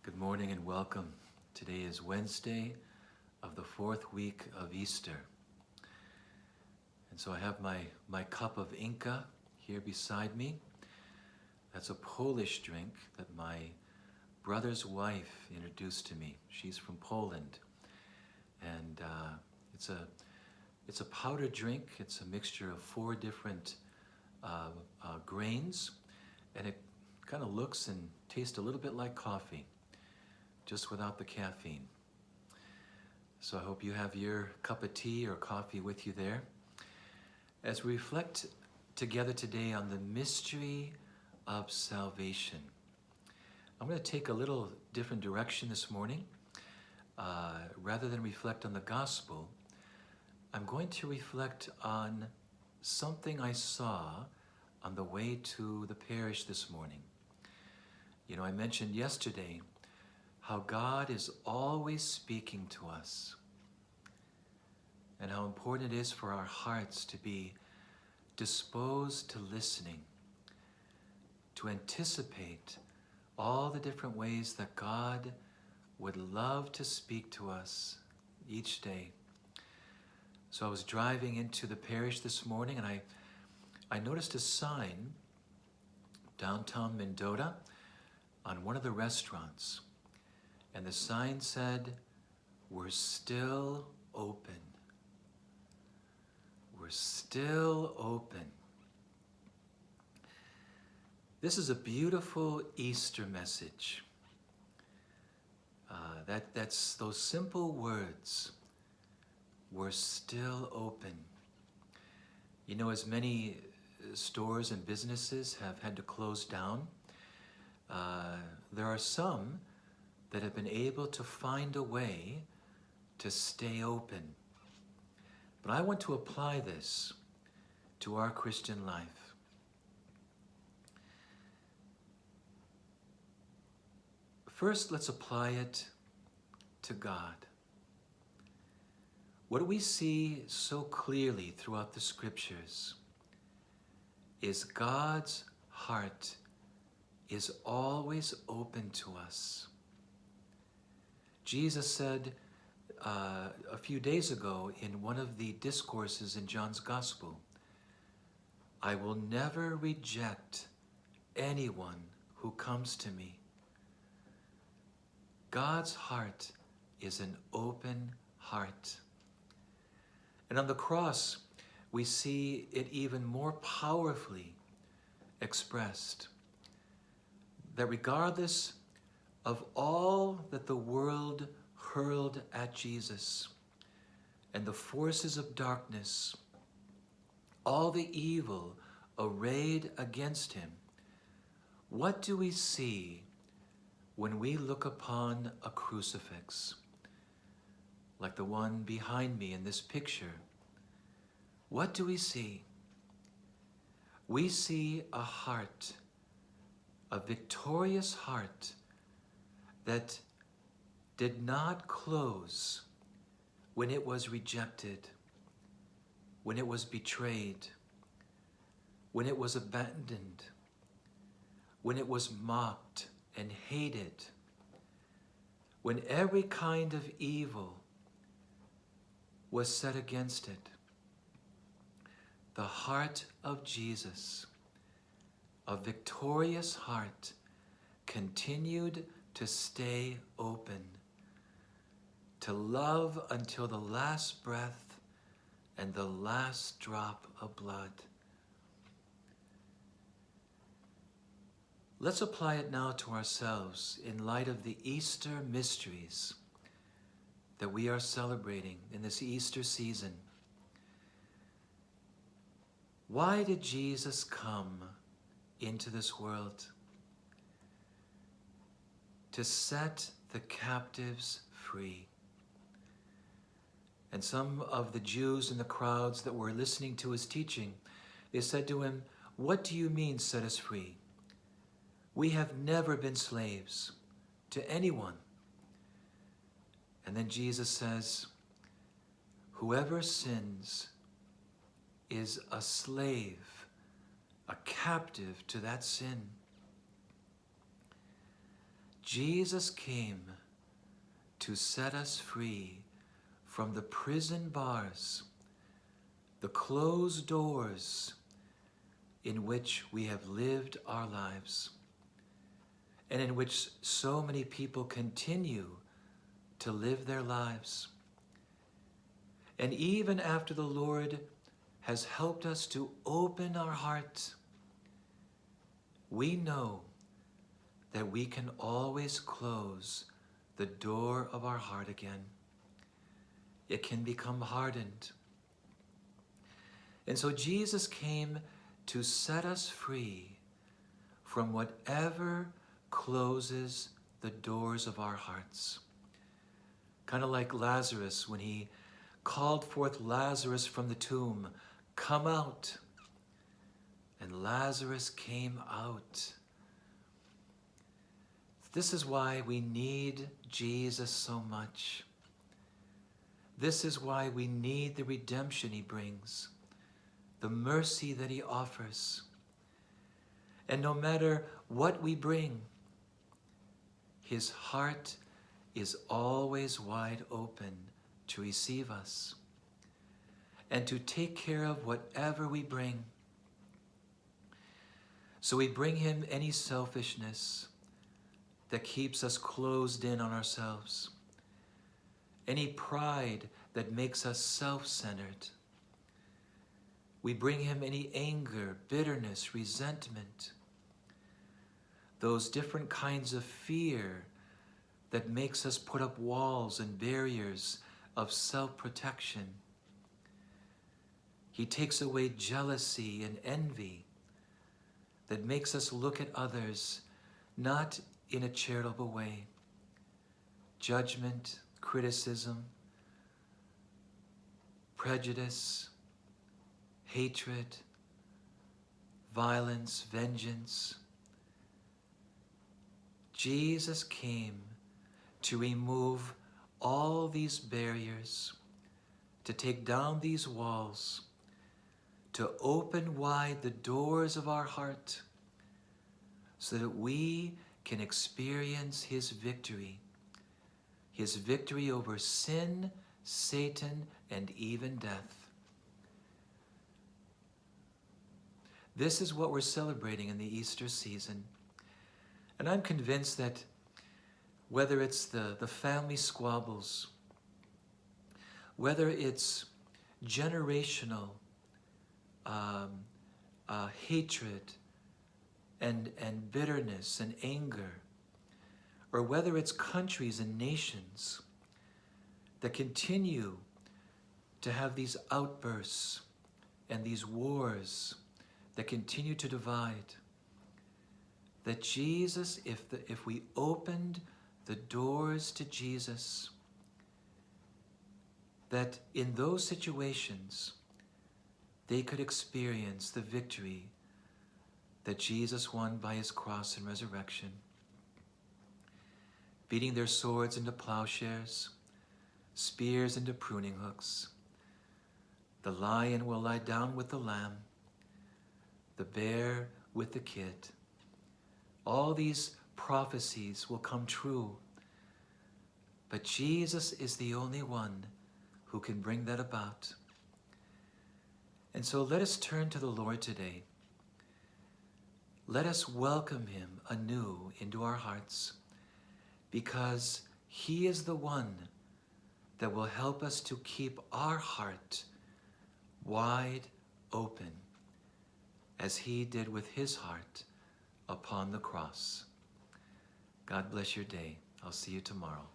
Good morning and welcome. Today is Wednesday of the fourth week of Easter. And so I have my cup of Inca here beside me. That's a Polish drink that my brother's wife introduced to me. She's from Poland. And it's a powdered drink. It's a mixture of four different grains. And it kind of looks and tastes a little bit like coffee, just without the caffeine. So I hope you have your cup of tea or coffee with you there. As we reflect together today on the mystery of salvation, I'm going to take a little different direction this morning. Rather than reflect on the gospel, I'm going to reflect on something I saw on the way to the parish this morning. You know, I mentioned yesterday how God is always speaking to us, and how important it is for our hearts to be disposed to listening, to anticipate all the different ways that God would love to speak to us each day. So I was driving into the parish this morning, and I noticed a sign downtown Mendota on one of the restaurants. And the sign said, "We're still open. We're still open." This is a beautiful Easter message. That's those simple words, "We're still open." You know, as many stores and businesses have had to close down, there are some that have been able to find a way to stay open. But I want to apply this to our Christian life. First, let's apply it to God. What we see so clearly throughout the scriptures is God's heart is always open to us. Jesus said a few days ago in one of the discourses in John's Gospel, "I will never reject anyone who comes to me." God's heart is an open heart. And on the cross, we see it even more powerfully expressed, that regardless of all that the world hurled at Jesus and the forces of darkness, all the evil arrayed against him, what do we see when we look upon a crucifix, like the one behind me in this picture? What do we see? We see a heart, a victorious heart, that did not close when it was rejected, when it was betrayed, when it was abandoned, when it was mocked and hated, when every kind of evil was set against it. The heart of Jesus, a victorious heart, continued to stay open, to love until the last breath and the last drop of blood. Let's apply it now to ourselves in light of the Easter mysteries that we are celebrating in this Easter season. Why did Jesus come into this world? To set the captives free. And some of the Jews in the crowds that were listening to his teaching, they said to him, "What do you mean, set us free? We have never been slaves to anyone." And then Jesus says, "Whoever sins is a slave, a captive to that sin." Jesus came to set us free from the prison bars, the closed doors in which we have lived our lives, and in which so many people continue to live their lives. And even after the Lord has helped us to open our heart, we know that we can always close the door of our heart again. It can become hardened. And so Jesus came to set us free from whatever closes the doors of our hearts. Kind of like Lazarus when he called forth Lazarus from the tomb, "Come out." And Lazarus came out. This is why we need Jesus so much. This is why we need the redemption he brings, the mercy that he offers. And no matter what we bring, his heart is always wide open to receive us and to take care of whatever we bring. So we bring him any selfishness that keeps us closed in on ourselves, any pride that makes us self-centered. We bring him any anger, bitterness, resentment, those different kinds of fear that makes us put up walls and barriers of self-protection. He takes away jealousy and envy that makes us look at others not in a charitable way. Judgment, criticism, prejudice, hatred, violence, vengeance. Jesus came to remove all these barriers, to take down these walls, to open wide the doors of our heart so that we can experience his victory over sin, Satan, and even death. This is what we're celebrating in the Easter season. And I'm convinced that whether it's the family squabbles, whether it's generational hatred and bitterness and anger, or whether it's countries and nations that continue to have these outbursts and these wars that continue to divide, that Jesus, if we opened the doors to Jesus, that in those situations they could experience the victory that Jesus won by his cross and resurrection, beating their swords into plowshares, spears into pruning hooks. The lion will lie down with the lamb, the bear with the kid. All these prophecies will come true, but Jesus is the only one who can bring that about. And so let us turn to the Lord today. Let us welcome him anew into our hearts, because he is the one that will help us to keep our heart wide open, as he did with his heart upon the cross. God bless your day. I'll see you tomorrow.